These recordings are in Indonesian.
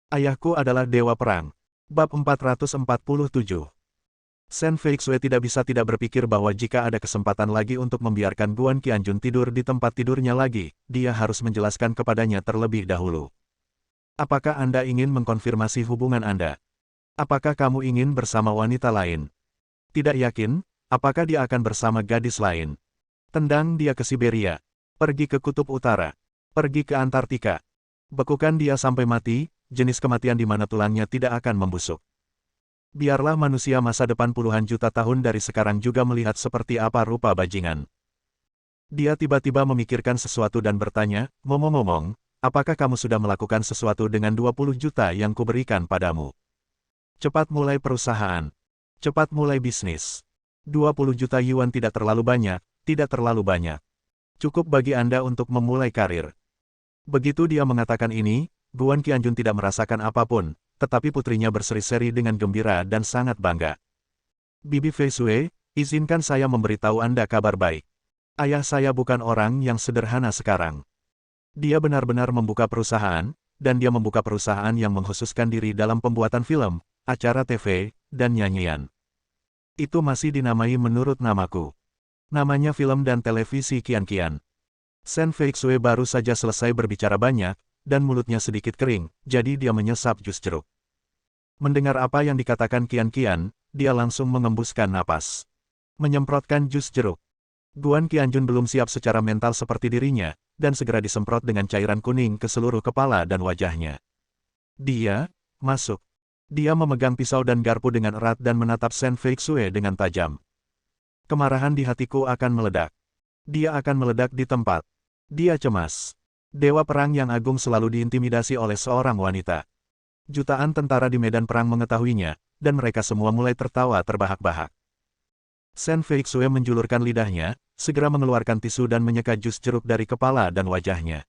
Ayahku adalah dewa perang. Bab 447. Shen Feixue tidak bisa tidak berpikir bahwa jika ada kesempatan lagi untuk membiarkan Guan Qianjun tidur di tempat tidurnya lagi, dia harus menjelaskan kepadanya terlebih dahulu. Apakah Anda ingin mengkonfirmasi hubungan Anda? Apakah kamu ingin bersama wanita lain? Tidak yakin, apakah dia akan bersama gadis lain? Tendang dia ke Siberia. Pergi ke Kutub Utara. Pergi ke Antartika. Bekukan dia sampai mati, jenis kematian di mana tulangnya tidak akan membusuk. Biarlah manusia masa depan puluhan juta tahun dari sekarang juga melihat seperti apa rupa bajingan. Dia tiba-tiba memikirkan sesuatu dan bertanya, ngomong-ngomong, apakah kamu sudah melakukan sesuatu dengan 20 juta yang kuberikan padamu? Cepat mulai perusahaan. Cepat mulai bisnis. 20 juta yuan tidak terlalu banyak, tidak terlalu banyak. Cukup bagi Anda untuk memulai karir. Begitu dia mengatakan ini, Guan Qianjun tidak merasakan apapun, tetapi putrinya berseri-seri dengan gembira dan sangat bangga. Bibi Feixue, izinkan saya memberitahu Anda kabar baik. Ayah saya bukan orang yang sederhana sekarang. Dia benar-benar membuka perusahaan, dan dia membuka perusahaan yang mengkhususkan diri dalam pembuatan film, acara TV, dan nyanyian. Itu masih dinamai menurut namaku. Namanya film dan televisi Qian-Qian. Shen Feixue baru saja selesai berbicara banyak, dan mulutnya sedikit kering, jadi dia menyesap jus jeruk. Mendengar apa yang dikatakan Qian-Qian, dia langsung mengembuskan napas. Menyemprotkan jus jeruk. Guan Qianjun belum siap secara mental seperti dirinya, dan segera disemprot dengan cairan kuning ke seluruh kepala dan wajahnya. Dia, masuk. Dia memegang pisau dan garpu dengan erat dan menatap Shen Feixue dengan tajam. Kemarahan di hatiku akan meledak. Dia akan meledak di tempat. Dia cemas. Dewa perang yang agung selalu diintimidasi oleh seorang wanita. Jutaan tentara di medan perang mengetahuinya, dan mereka semua mulai tertawa terbahak-bahak. Shen Feixue menjulurkan lidahnya, segera mengeluarkan tisu dan menyeka jus jeruk dari kepala dan wajahnya.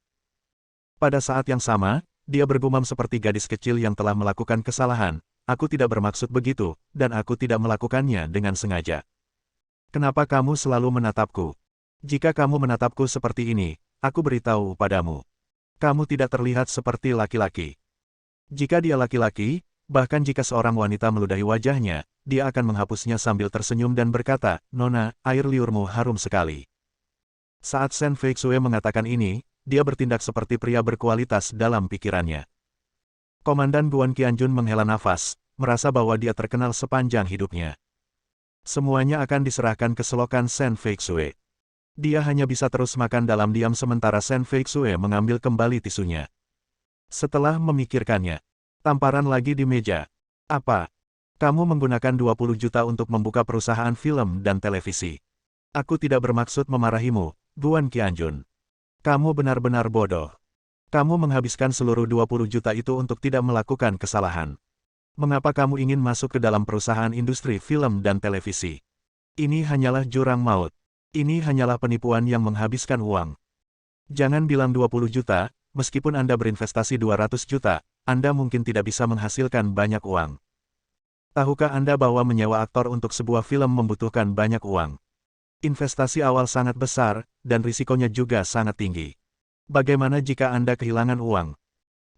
Pada saat yang sama, dia bergumam seperti gadis kecil yang telah melakukan kesalahan, aku tidak bermaksud begitu, dan aku tidak melakukannya dengan sengaja. Kenapa kamu selalu menatapku? Jika kamu menatapku seperti ini, aku beritahu padamu. Kamu tidak terlihat seperti laki-laki. Jika dia laki-laki, bahkan jika seorang wanita meludahi wajahnya, dia akan menghapusnya sambil tersenyum dan berkata, Nona, air liurmu harum sekali. Saat Shen Feixue mengatakan ini, dia bertindak seperti pria berkualitas dalam pikirannya. Komandan Guan Qianjun menghela nafas, merasa bahwa dia terkenal sepanjang hidupnya. Semuanya akan diserahkan ke selokan Shen Feixue. Dia hanya bisa terus makan dalam diam sementara Shen Feixue mengambil kembali tisunya. Setelah memikirkannya, tamparan lagi di meja. Apa? Kamu menggunakan 20 juta untuk membuka perusahaan film dan televisi. Aku tidak bermaksud memarahimu, Guan Qianjun. Kamu benar-benar bodoh. Kamu menghabiskan seluruh 20 juta itu untuk tidak melakukan kesalahan. Mengapa kamu ingin masuk ke dalam perusahaan industri film dan televisi? Ini hanyalah jurang maut. Ini hanyalah penipuan yang menghabiskan uang. Jangan bilang 20 juta, meskipun Anda berinvestasi 200 juta, Anda mungkin tidak bisa menghasilkan banyak uang. Tahukah Anda bahwa menyewa aktor untuk sebuah film membutuhkan banyak uang? Investasi awal sangat besar, dan risikonya juga sangat tinggi. Bagaimana jika Anda kehilangan uang?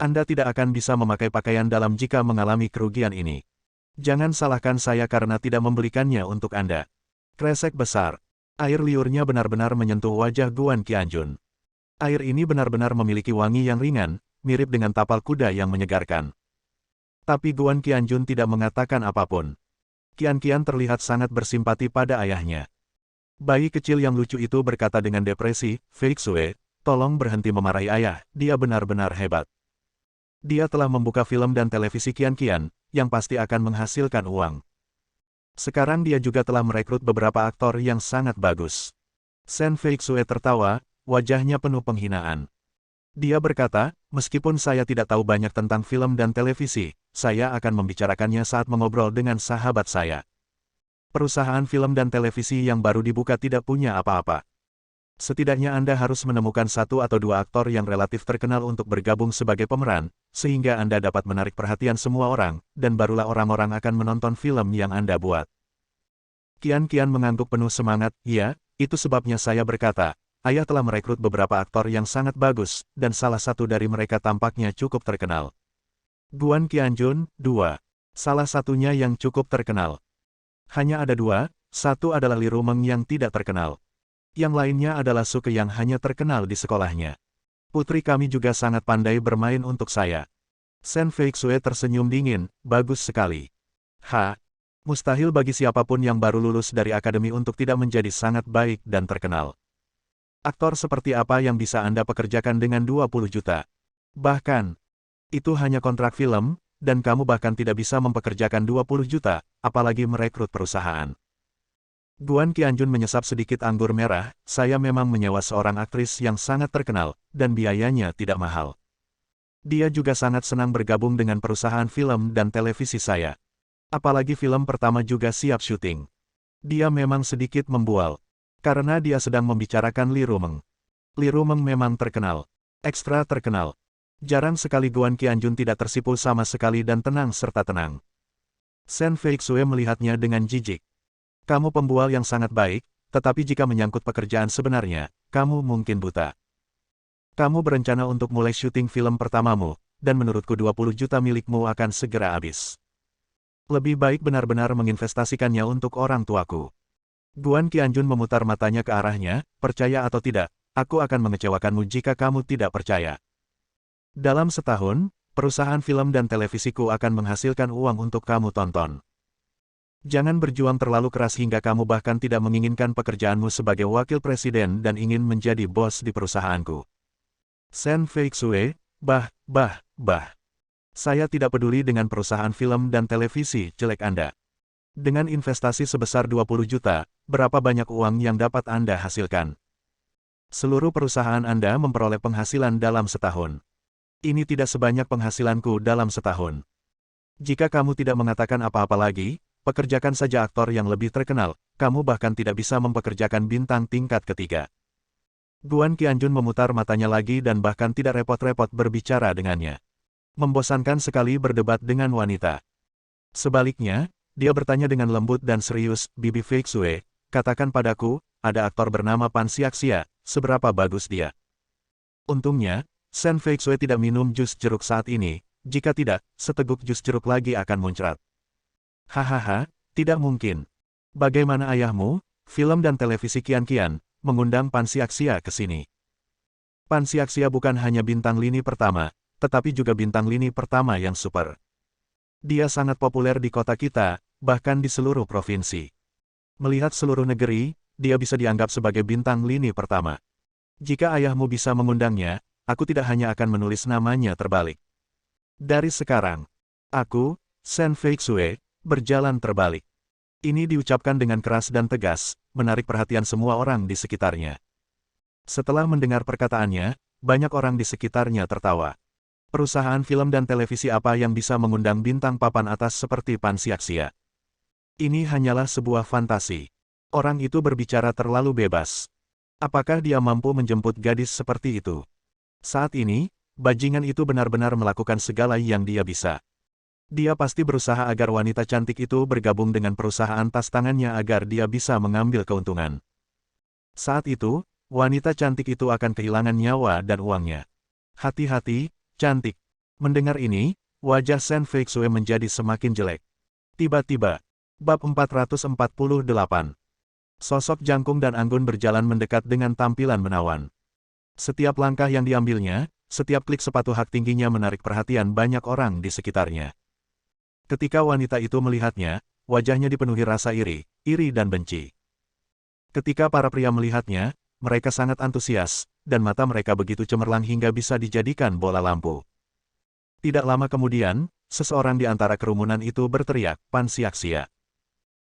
Anda tidak akan bisa memakai pakaian dalam jika mengalami kerugian ini. Jangan salahkan saya karena tidak membelikannya untuk Anda. Kresek besar. Air liurnya benar-benar menyentuh wajah Guan Qianjun. Air ini benar-benar memiliki wangi yang ringan, mirip dengan tapal kuda yang menyegarkan. Tapi Guan Qianjun tidak mengatakan apapun. Qian-Qian terlihat sangat bersimpati pada ayahnya. Bayi kecil yang lucu itu berkata dengan depresi, Feixue, tolong berhenti memarahi ayah, dia benar-benar hebat. Dia telah membuka film dan televisi Qian-Qian, yang pasti akan menghasilkan uang. Sekarang dia juga telah merekrut beberapa aktor yang sangat bagus. Shen Feixue tertawa, wajahnya penuh penghinaan. Dia berkata, meskipun saya tidak tahu banyak tentang film dan televisi, saya akan membicarakannya saat mengobrol dengan sahabat saya. Perusahaan film dan televisi yang baru dibuka tidak punya apa-apa. Setidaknya Anda harus menemukan satu atau dua aktor yang relatif terkenal untuk bergabung sebagai pemeran, sehingga Anda dapat menarik perhatian semua orang, dan barulah orang-orang akan menonton film yang Anda buat. Qian-Qian mengangguk penuh semangat, ya, itu sebabnya saya berkata, ayah telah merekrut beberapa aktor yang sangat bagus, dan salah satu dari mereka tampaknya cukup terkenal. Guan Qianjun, 2. Salah satunya yang cukup terkenal. Hanya ada 2, satu adalah Li Rumeng yang tidak terkenal. Yang lainnya adalah Suke yang hanya terkenal di sekolahnya. Putri kami juga sangat pandai bermain untuk saya. Shen Feixue tersenyum dingin, bagus sekali. Mustahil bagi siapapun yang baru lulus dari akademi untuk tidak menjadi sangat baik dan terkenal. Aktor seperti apa yang bisa Anda pekerjakan dengan 20 juta? Bahkan, itu hanya kontrak film, dan kamu bahkan tidak bisa mempekerjakan 20 juta, apalagi merekrut perusahaan. Guan Qianjun menyesap sedikit anggur merah, saya memang menyewa seorang aktris yang sangat terkenal, dan biayanya tidak mahal. Dia juga sangat senang bergabung dengan perusahaan film dan televisi saya. Apalagi film pertama juga siap syuting. Dia memang sedikit membual, karena dia sedang membicarakan Li Rumeng. Li Rumeng memang terkenal, ekstra terkenal. Jarang sekali Guan Qianjun tidak tersipu sama sekali dan tenang serta tenang. Shen Feixue melihatnya dengan jijik. Kamu pembual yang sangat baik, tetapi jika menyangkut pekerjaan sebenarnya, kamu mungkin buta. Kamu berencana untuk mulai syuting film pertamamu, dan menurutku 20 juta milikmu akan segera habis. Lebih baik benar-benar menginvestasikannya untuk orang tuaku. Guan Qianjun memutar matanya ke arahnya, percaya atau tidak, aku akan mengecewakanmu jika kamu tidak percaya. Dalam setahun, perusahaan film dan televisiku akan menghasilkan uang untuk kamu tonton. Jangan berjuang terlalu keras hingga kamu bahkan tidak menginginkan pekerjaanmu sebagai wakil presiden dan ingin menjadi bos di perusahaanku. Shen Feixue, bah. Saya tidak peduli dengan perusahaan film dan televisi jelek Anda. Dengan investasi sebesar 20 juta, berapa banyak uang yang dapat Anda hasilkan? Seluruh perusahaan Anda memperoleh penghasilan dalam setahun. Ini tidak sebanyak penghasilanku dalam setahun. Jika kamu tidak mengatakan apa-apa lagi, pekerjakan saja aktor yang lebih terkenal, kamu bahkan tidak bisa mempekerjakan bintang tingkat ketiga. Guan Qianjun memutar matanya lagi dan bahkan tidak repot-repot berbicara dengannya. Membosankan sekali berdebat dengan wanita. Sebaliknya, dia bertanya dengan lembut dan serius, Bibi Feixue, katakan padaku, ada aktor bernama Pan Xiaxia, seberapa bagus dia? Untungnya, Shen Feixue tidak minum jus jeruk saat ini, jika tidak, seteguk jus jeruk lagi akan muncrat. Hahaha, tidak mungkin. Bagaimana ayahmu, film dan televisi kian-kian, mengundang Pan Xiaxia ke sini? Pan Xiaxia bukan hanya bintang lini pertama, tetapi juga bintang lini pertama yang super. Dia sangat populer di kota kita, bahkan di seluruh provinsi. Melihat seluruh negeri, dia bisa dianggap sebagai bintang lini pertama. Jika ayahmu bisa mengundangnya, aku tidak hanya akan menulis namanya terbalik. Dari sekarang, aku, Shen Feixue, berjalan terbalik. Ini diucapkan dengan keras dan tegas, menarik perhatian semua orang di sekitarnya. Setelah mendengar perkataannya, banyak orang di sekitarnya tertawa. Perusahaan film dan televisi apa yang bisa mengundang bintang papan atas seperti Pan Xiaxia? Ini hanyalah sebuah fantasi. Orang itu berbicara terlalu bebas. Apakah dia mampu menjemput gadis seperti itu? Saat ini, bajingan itu benar-benar melakukan segala yang dia bisa. Dia pasti berusaha agar wanita cantik itu bergabung dengan perusahaan tas tangannya agar dia bisa mengambil keuntungan. Saat itu, wanita cantik itu akan kehilangan nyawa dan uangnya. Hati-hati, cantik. Mendengar ini, wajah Shen Feixue menjadi semakin jelek. Tiba-tiba, bab 448. Sosok Jangkung dan Anggun berjalan mendekat dengan tampilan menawan. Setiap langkah yang diambilnya, setiap klik sepatu hak tingginya menarik perhatian banyak orang di sekitarnya. Ketika wanita itu melihatnya, wajahnya dipenuhi rasa iri dan benci. Ketika para pria melihatnya, mereka sangat antusias, dan mata mereka begitu cemerlang hingga bisa dijadikan bola lampu. Tidak lama kemudian, seseorang di antara kerumunan itu berteriak, Pan Xiaxia.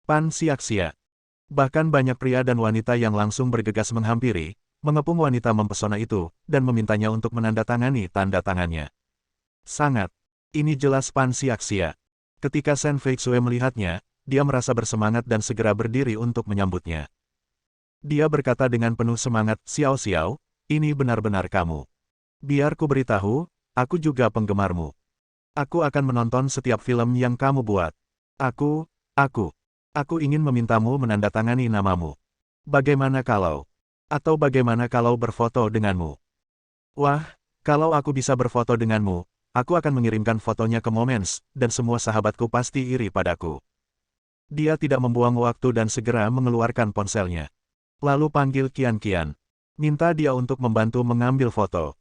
Pan Xiaxia. Bahkan banyak pria dan wanita yang langsung bergegas menghampiri, mengepung wanita mempesona itu, dan memintanya untuk menandatangani tanda tangannya. Sangat. Ini jelas Pan Xiaxia. Ketika Shen Feixue melihatnya, dia merasa bersemangat dan segera berdiri untuk menyambutnya. Dia berkata dengan penuh semangat, Xiao Xiao, ini benar-benar kamu. Biar ku beritahu, aku juga penggemarmu. Aku akan menonton setiap film yang kamu buat. Aku ingin memintamu menandatangani namamu. Bagaimana kalau? Atau bagaimana kalau berfoto denganmu? Wah, kalau aku bisa berfoto denganmu, aku akan mengirimkan fotonya ke Moments, dan semua sahabatku pasti iri padaku. Dia tidak membuang waktu dan segera mengeluarkan ponselnya. Lalu panggil Qian. Minta dia untuk membantu mengambil foto.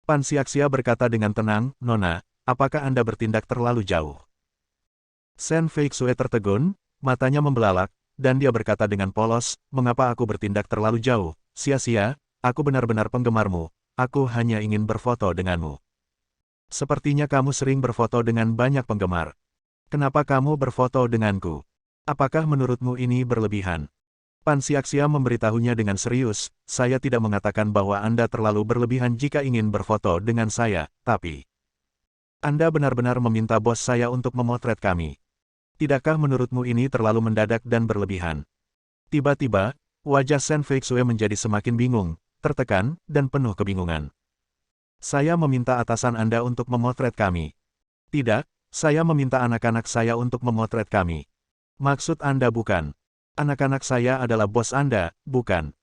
Pan Xiaxia berkata dengan tenang, Nona, apakah Anda bertindak terlalu jauh? Shen Feixue tertegun, matanya membelalak, dan dia berkata dengan polos, mengapa aku bertindak terlalu jauh? Sia-sia, aku benar-benar penggemarmu, aku hanya ingin berfoto denganmu. Sepertinya kamu sering berfoto dengan banyak penggemar. Kenapa kamu berfoto denganku? Apakah menurutmu ini berlebihan? Pan Xiaxia memberitahunya dengan serius, saya tidak mengatakan bahwa Anda terlalu berlebihan jika ingin berfoto dengan saya, tapi Anda benar-benar meminta bos saya untuk memotret kami. Tidakkah menurutmu ini terlalu mendadak dan berlebihan? Tiba-tiba, wajah Shen Feixue menjadi semakin bingung, tertekan, dan penuh kebingungan. Saya meminta atasan Anda untuk memotret kami. Tidak, saya meminta anak-anak saya untuk memotret kami. Maksud Anda bukan? Anak-anak saya adalah bos Anda, bukan?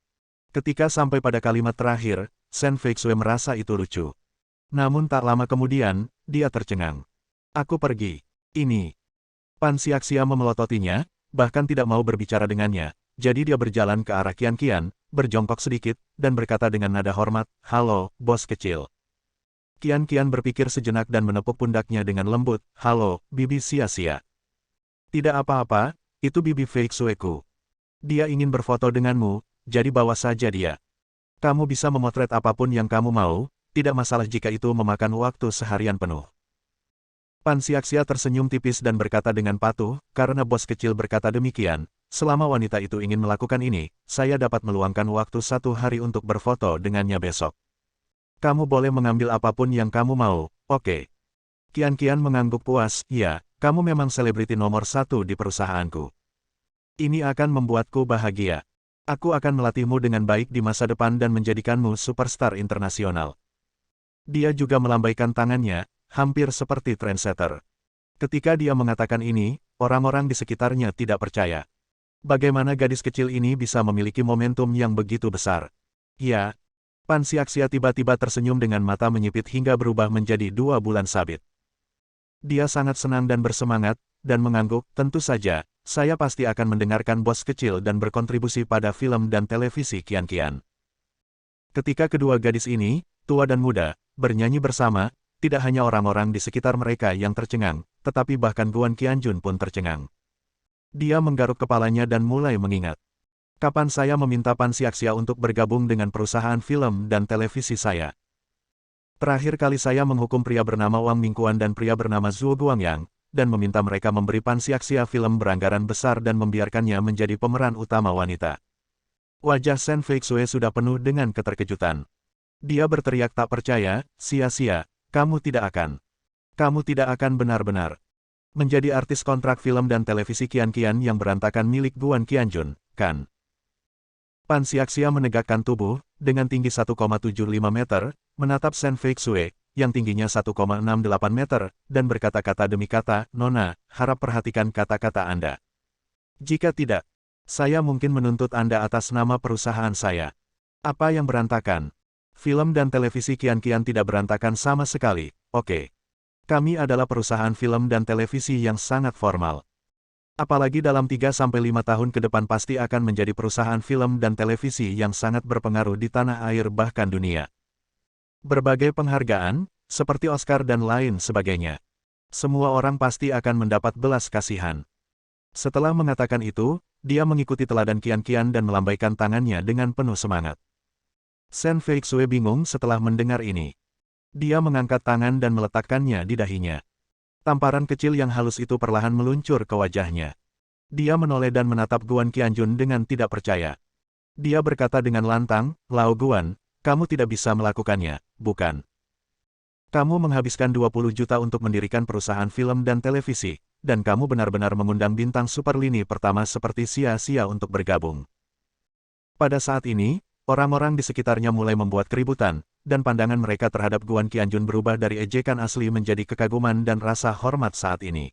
Ketika sampai pada kalimat terakhir, Shen Feixue merasa itu lucu. Namun tak lama kemudian, dia tercengang. Aku pergi. Ini. Pan Xiaxia memelototinya, bahkan tidak mau berbicara dengannya, jadi dia berjalan ke arah Qian, berjongkok sedikit, dan berkata dengan nada hormat, halo, bos kecil. Qian berpikir sejenak dan menepuk pundaknya dengan lembut, halo, bibi Sia-sia. Tidak apa-apa, itu bibi Feixueku. Dia ingin berfoto denganmu, jadi bawa saja dia. Kamu bisa memotret apapun yang kamu mau, tidak masalah jika itu memakan waktu seharian penuh. Pan Xiaxia tersenyum tipis dan berkata dengan patuh, karena bos kecil berkata demikian, selama wanita itu ingin melakukan ini, saya dapat meluangkan waktu 1 hari untuk berfoto dengannya besok. Kamu boleh mengambil apapun yang kamu mau, oke? Qian mengangguk puas, ya, kamu memang selebriti nomor 1 di perusahaanku. Ini akan membuatku bahagia. Aku akan melatihmu dengan baik di masa depan dan menjadikanmu superstar internasional. Dia juga melambaikan tangannya, hampir seperti trendsetter. Ketika dia mengatakan ini, orang-orang di sekitarnya tidak percaya. Bagaimana gadis kecil ini bisa memiliki momentum yang begitu besar? Ya. Pan Xiaxia tiba-tiba tersenyum dengan mata menyipit hingga berubah menjadi 2 bulan sabit. Dia sangat senang dan bersemangat, dan mengangguk, tentu saja, saya pasti akan mendengarkan bos kecil dan berkontribusi pada film dan televisi Qian. Ketika kedua gadis ini, tua dan muda, bernyanyi bersama, tidak hanya orang-orang di sekitar mereka yang tercengang, tetapi bahkan Guan Qianjun pun tercengang. Dia menggaruk kepalanya dan mulai mengingat. Kapan saya meminta Pan Xiaxia untuk bergabung dengan perusahaan film dan televisi saya? Terakhir kali saya menghukum pria bernama Wang Mingquan dan pria bernama Zhuo Guangyang, dan meminta mereka memberi Pan Xiaxia film beranggaran besar dan membiarkannya menjadi pemeran utama wanita. Wajah Shen Feixue sudah penuh dengan keterkejutan. Dia berteriak tak percaya, sia-sia, kamu tidak akan benar-benar menjadi artis kontrak film dan televisi Qian yang berantakan milik Guan Qianjun, kan? Pan Xiaxia menegakkan tubuh, dengan tinggi 1,75 meter, menatap Shen Feixue, yang tingginya 1,68 meter, dan berkata-kata demi kata, Nona, harap perhatikan kata-kata Anda. Jika tidak, saya mungkin menuntut Anda atas nama perusahaan saya. Apa yang berantakan? Film dan televisi Qian tidak berantakan sama sekali, oke. Kami adalah perusahaan film dan televisi yang sangat formal. Apalagi dalam 3-5 tahun ke depan pasti akan menjadi perusahaan film dan televisi yang sangat berpengaruh di tanah air bahkan dunia. Berbagai penghargaan, seperti Oscar dan lain sebagainya. Semua orang pasti akan mendapat belas kasihan. Setelah mengatakan itu, dia mengikuti teladan Qian dan melambaikan tangannya dengan penuh semangat. Shen Feixue bingung setelah mendengar ini. Dia mengangkat tangan dan meletakkannya di dahinya. Tamparan kecil yang halus itu perlahan meluncur ke wajahnya. Dia menoleh dan menatap Guan Qianjun dengan tidak percaya. Dia berkata dengan lantang, Lao Guan, kamu tidak bisa melakukannya, bukan? Kamu menghabiskan 20 juta untuk mendirikan perusahaan film dan televisi, dan kamu benar-benar mengundang bintang super lini pertama seperti sia-sia untuk bergabung. Pada saat ini, orang-orang di sekitarnya mulai membuat keributan, dan pandangan mereka terhadap Guan Qianjun berubah dari ejekan asli menjadi kekaguman dan rasa hormat saat ini.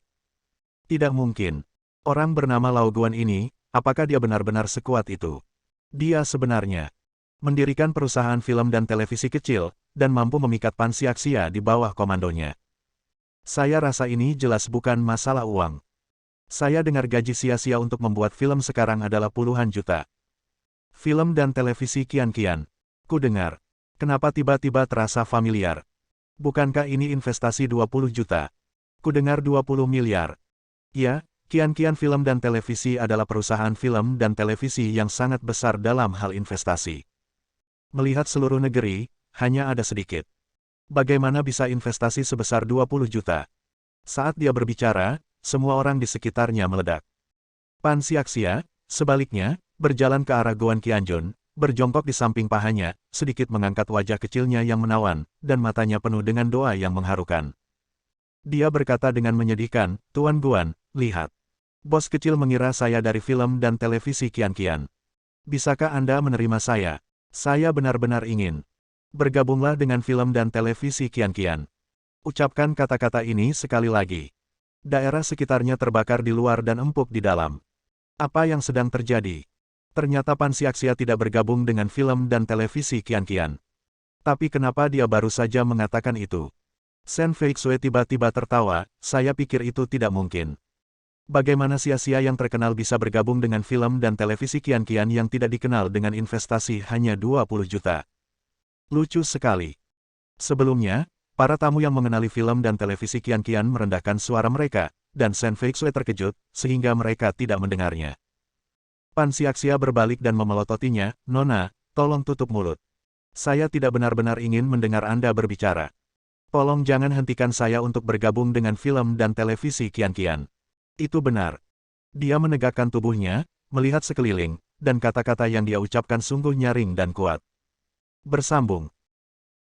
Tidak mungkin. Orang bernama Lao Guan ini, apakah dia benar-benar sekuat itu? Dia sebenarnya mendirikan perusahaan film dan televisi kecil, dan mampu memikat Pan Xiaxia di bawah komandonya. Saya rasa ini jelas bukan masalah uang. Saya dengar gaji sia-sia untuk membuat film sekarang adalah puluhan juta. Film dan televisi kian-kian. Ku dengar. Kenapa tiba-tiba terasa familiar? Bukankah ini investasi 20 juta? Ku dengar 20 miliar. Ya, kian-kian film dan televisi adalah perusahaan film dan televisi yang sangat besar dalam hal investasi. Melihat seluruh negeri, hanya ada sedikit. Bagaimana bisa investasi sebesar 20 juta? Saat dia berbicara, semua orang di sekitarnya meledak. Pan Xiaxia, sebaliknya, berjalan ke arah Guan Qianjun, berjongkok di samping pahanya, sedikit mengangkat wajah kecilnya yang menawan, dan matanya penuh dengan doa yang mengharukan. Dia berkata dengan menyedihkan, "Tuan Guan, lihat. Bos kecil mengira saya dari film dan televisi kian-kian. Bisakah Anda menerima saya? Saya benar-benar ingin. Bergabunglah dengan film dan televisi kian-kian." Ucapkan kata-kata ini sekali lagi. Daerah sekitarnya terbakar di luar dan empuk di dalam. Apa yang sedang terjadi? Ternyata Pan Xiaxia tidak bergabung dengan film dan televisi kian-kian. Tapi kenapa dia baru saja mengatakan itu? Shen Feixue tiba-tiba tertawa, saya pikir itu tidak mungkin. Bagaimana sia-sia yang terkenal bisa bergabung dengan film dan televisi kian-kian yang tidak dikenal dengan investasi hanya 20 juta? Lucu sekali. Sebelumnya, para tamu yang mengenali film dan televisi kian-kian merendahkan suara mereka, dan Shen Feixue terkejut, sehingga mereka tidak mendengarnya. Pan Xiaxia berbalik dan memelototinya, "Nona, tolong tutup mulut. Saya tidak benar-benar ingin mendengar Anda berbicara. Tolong jangan hentikan saya untuk bergabung dengan film dan televisi kian-kian." Itu benar. Dia menegakkan tubuhnya, melihat sekeliling, dan kata-kata yang dia ucapkan sungguh nyaring dan kuat. Bersambung.